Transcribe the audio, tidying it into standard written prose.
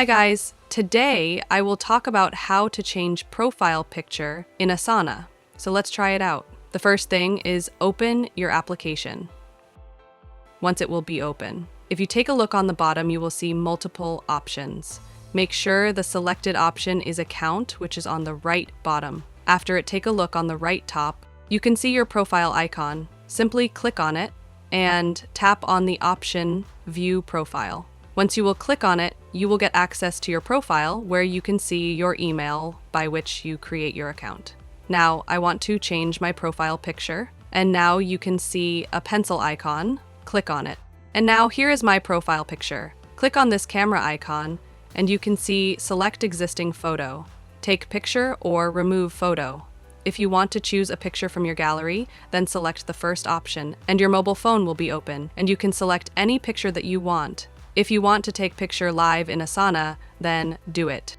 Hi guys, today I will talk about how to change profile picture in Asana. So let's try it out. The first thing is open your application. Once it will be open. If you take a look on the bottom, you will see multiple options. Make sure the selected option is account, which is on the right bottom. After it, take a look on the right top. You can see your profile icon. Simply click on it and tap on the option View Profile. Once you will click on it, you will get access to your profile where you can see your email by which you create your account. Now, I want to change my profile picture, and now you can see a pencil icon. Click on it. And now here is my profile picture. Click on this camera icon, and you can see select existing photo. Take picture or remove photo. If you want to choose a picture from your gallery, then select the first option, and your mobile phone will be open, and you can select any picture that you want. If you want to take picture live in Asana, then do it.